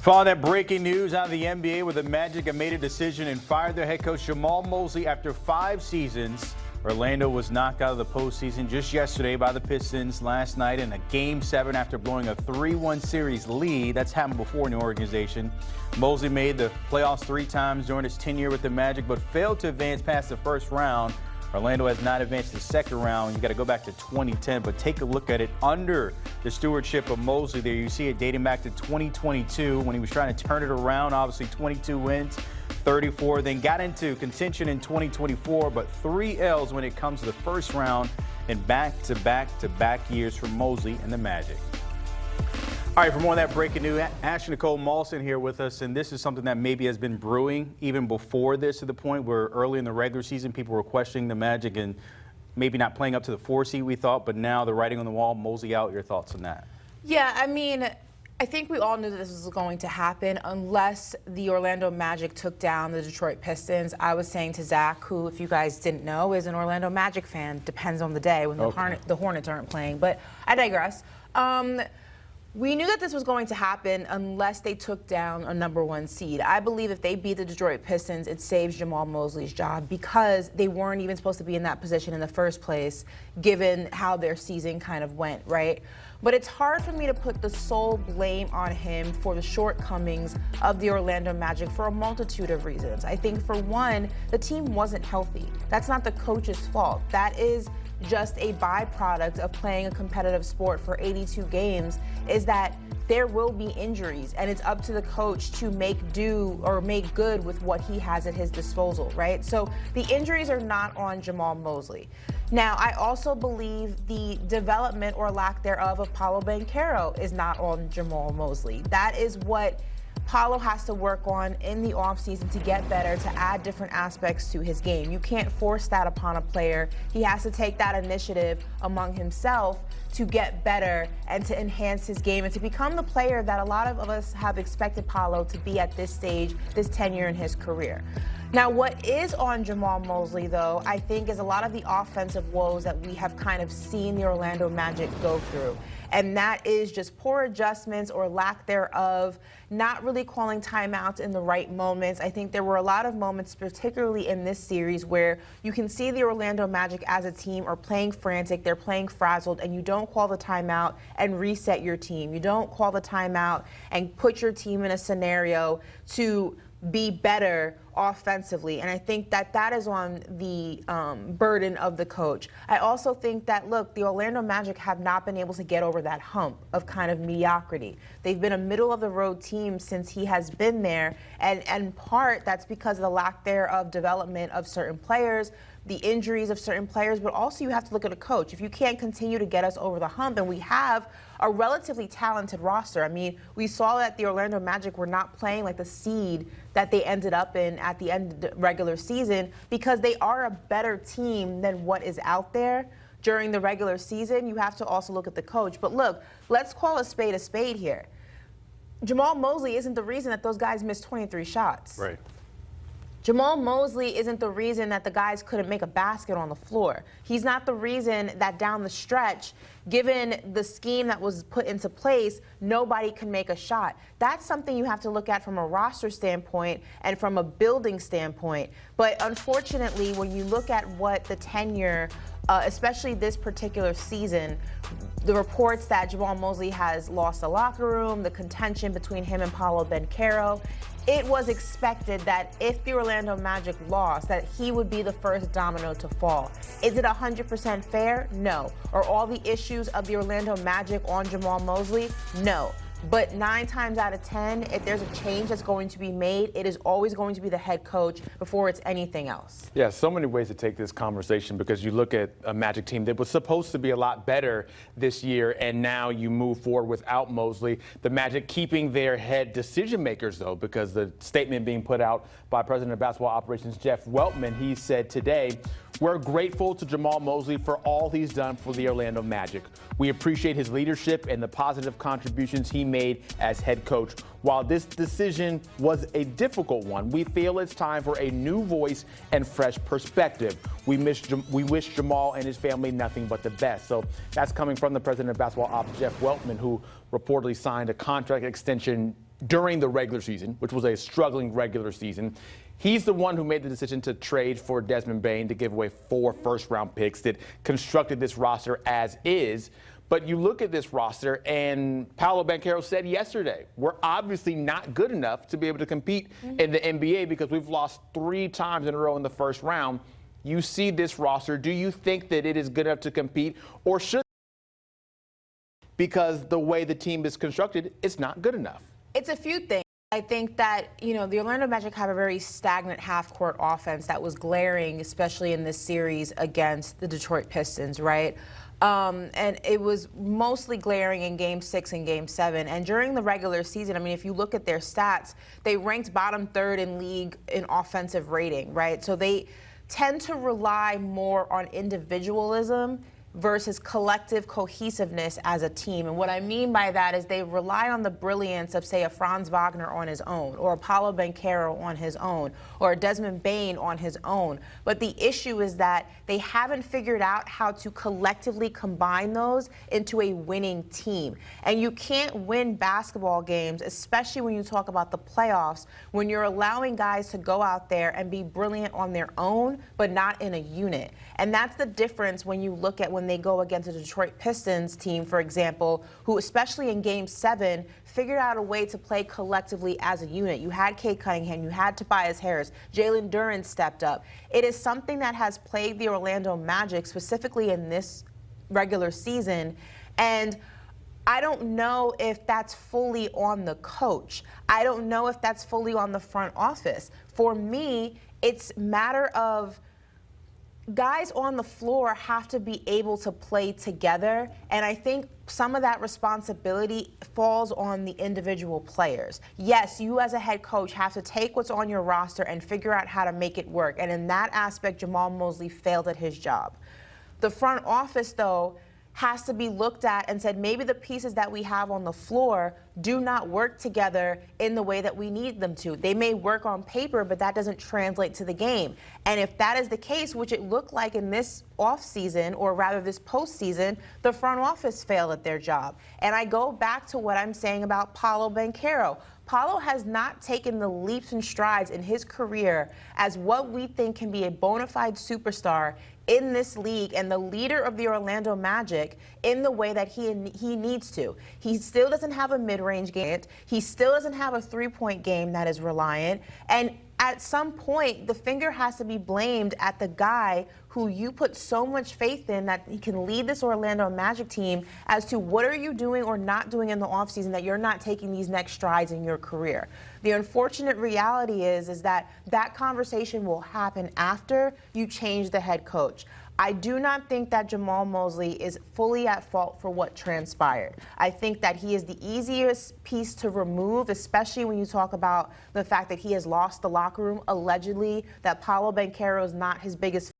Following that breaking news out of the NBA, where the Magic have made a decision and fired their head coach Jamahl Mosley after 5 seasons. Orlando was knocked out of the postseason just yesterday by the Pistons last night in a Game 7 after blowing a 3-1 series lead. That's happened before in the organization. Mosley made the playoffs 3 times during his tenure with the Magic, but failed to advance past the first round. Orlando has not advanced to the second round. You got to go back to 2010, but take a look at it under the stewardship of Mosley there. You see it dating back to 2022 when he was trying to turn it around. Obviously 22 wins, 34, then got into contention in 2024, but 3 L's when it comes to the first round in back-to-back years for Mosley and the Magic. All right, for more of that breaking news, Ashley Nicole Mawson here with us, and this is something that maybe has been brewing even before this, to the point where early in the regular season people were questioning the Magic and maybe not playing up to the 4 seed we thought, but now the writing on the wall, Mosley out. Your thoughts on that? Yeah, I mean, I think we all knew that this was going to happen unless the Orlando Magic took down the Detroit Pistons. I was saying to Zach, who, if you guys didn't know, is an Orlando Magic fan. Depends on the day when the Hornets aren't playing, but I digress. We knew that this was going to happen unless they took down a #1 seed. I believe if they beat the Detroit Pistons, it saves Jamahl Mosley's job because they weren't even supposed to be in that position in the first place, given how their season kind of went, right? But it's hard for me to put the sole blame on him for the shortcomings of the Orlando Magic for a multitude of reasons. I think, for one, the team wasn't healthy. That's not the coach's fault. That is just a byproduct of playing a competitive sport for 82 games, is that there will be injuries, and it's up to the coach to make do or make good with what he has at his disposal, right? So the injuries are not on Jamahl Mosley. Now, I also believe the development or lack thereof of Paolo Banchero is not on Jamahl Mosley. That is what Paolo has to work on in the offseason to get better, to add different aspects to his game. You can't force that upon a player. He has to take that initiative among himself to get better and to enhance his game and to become the player that a lot of us have expected Paolo to be at this stage, this tenure in his career. Now, what is on Jamahl Mosley, though, I think, is a lot of the offensive woes that we have kind of seen the Orlando Magic go through. And that is just poor adjustments or lack thereof, not really calling timeouts in the right moments. I think there were a lot of moments, particularly in this series, where you can see the Orlando Magic as a team are playing frantic, they're playing frazzled, and you don't call the timeout and reset your team. You don't call the timeout and put your team in a scenario to be better offensively, and I think that that is on the burden of the coach. I also think that, look, the Orlando Magic have not been able to get over that hump of kind of mediocrity. They've been a middle-of-the-road team since he has been there, and in part that's because of the lack there of development of certain players, the injuries of certain players, but also you have to look at a coach. If you can't continue to get us over the hump, and we have a relatively talented roster. I mean, we saw that the Orlando Magic were not playing like the seed that they ended up in at the end of the regular season because they are a better team than what is out there during the regular season. You have to also look at the coach. But look, let's call a spade here. Jamahl Mosley isn't the reason that those guys missed 23 shots. Right. Jamahl Mosley isn't the reason that the guys couldn't make a basket on the floor. He's not the reason that down the stretch, given the scheme that was put into place, nobody can make a shot. That's something you have to look at from a roster standpoint and from a building standpoint. But unfortunately, when you look at what the tenure, especially this particular season, the reports that Jamahl Mosley has lost the locker room, the contention between him and Paolo Banchero, it was expected that if the Orlando Magic lost, that he would be the first domino to fall. Is it 100% fair? No. Are all the issues of the Orlando Magic on Jamahl Mosley? No. But 9 times out of 10, if there's a change that's going to be made, it is always going to be the head coach before it's anything else. Yeah, so many ways to take this conversation, because you look at a Magic team that was supposed to be a lot better this year, and now you move forward without Mosley. The Magic keeping their head decision makers, though, because the statement being put out by President of Basketball Operations Jeff Weltman, he said today, "We're grateful to Jamahl Mosley for all he's done for the Orlando Magic. We appreciate his leadership and the positive contributions he made as head coach. While this decision was a difficult one, we feel it's time for a new voice and fresh perspective. We wish Jamahl and his family nothing but the best." So that's coming from the president of basketball ops, Jeff Weltman, who reportedly signed a contract extension during the regular season, which was a struggling regular season. He's the one who made the decision to trade for Desmond Bane to give away 4 first-round picks that constructed this roster as is. But you look at this roster, and Paolo Banchero said yesterday, we're obviously not good enough to be able to compete in the NBA because we've lost 3 times in a row in the first round. You see this roster. Do you think that it is good enough to compete, or should, because the way the team is constructed, it's not good enough? It's a few things. I think that, you know, the Orlando Magic have a very stagnant half-court offense that was glaring, especially in this series against the Detroit Pistons, right? And it was mostly glaring in Game 6 and Game 7. And during the regular season, I mean, if you look at their stats, they ranked bottom 3rd in league in offensive rating, right? So they tend to rely more on individualism versus collective cohesiveness as a team. And what I mean by that is they rely on the brilliance of, say, a Franz Wagner on his own, or a Paolo Banchero on his own, or a Desmond Bane on his own. But the issue is that they haven't figured out how to collectively combine those into a winning team. And you can't win basketball games, especially when you talk about the playoffs, when you're allowing guys to go out there and be brilliant on their own, but not in a unit. And that's the difference when you look at when they go against a Detroit Pistons team, for example, who, especially in Game 7, figured out a way to play collectively as a unit. You had Cade Cunningham, you had Tobias Harris, Jalen Duren stepped up. It is something that has plagued the Orlando Magic, specifically in this regular season, and I don't know if that's fully on the coach. I don't know if that's fully on the front office. For me, it's a matter of guys on the floor have to be able to play together, and I think some of that responsibility falls on the individual players. Yes, you as a head coach have to take what's on your roster and figure out how to make it work, and in that aspect, Jamahl Mosley failed at his job. The front office, though, has to be looked at and said, maybe the pieces that we have on the floor do not work together in the way that we need them to. They may work on paper, but that doesn't translate to the game. And if that is the case, which it looked like in this offseason, or rather this postseason, the front office failed at their job. And I go back to what I'm saying about Paolo Banchero. Paolo has not taken the leaps and strides in his career as what we think can be a bona fide superstar in this league and the leader of the Orlando Magic in the way that he needs to. He still doesn't have a mid-range game. He still doesn't have a three-point game that is reliant. And at some point, the finger has to be blamed at the guy who you put so much faith in that he can lead this Orlando Magic team as to what are you doing or not doing in the offseason that you're not taking these next strides in your career. The unfortunate reality is that that conversation will happen after you change the head coach. I do not think that Jamahl Mosley is fully at fault for what transpired. I think that he is the easiest piece to remove, especially when you talk about the fact that he has lost the locker room, allegedly, that Paolo Banchero is not his biggest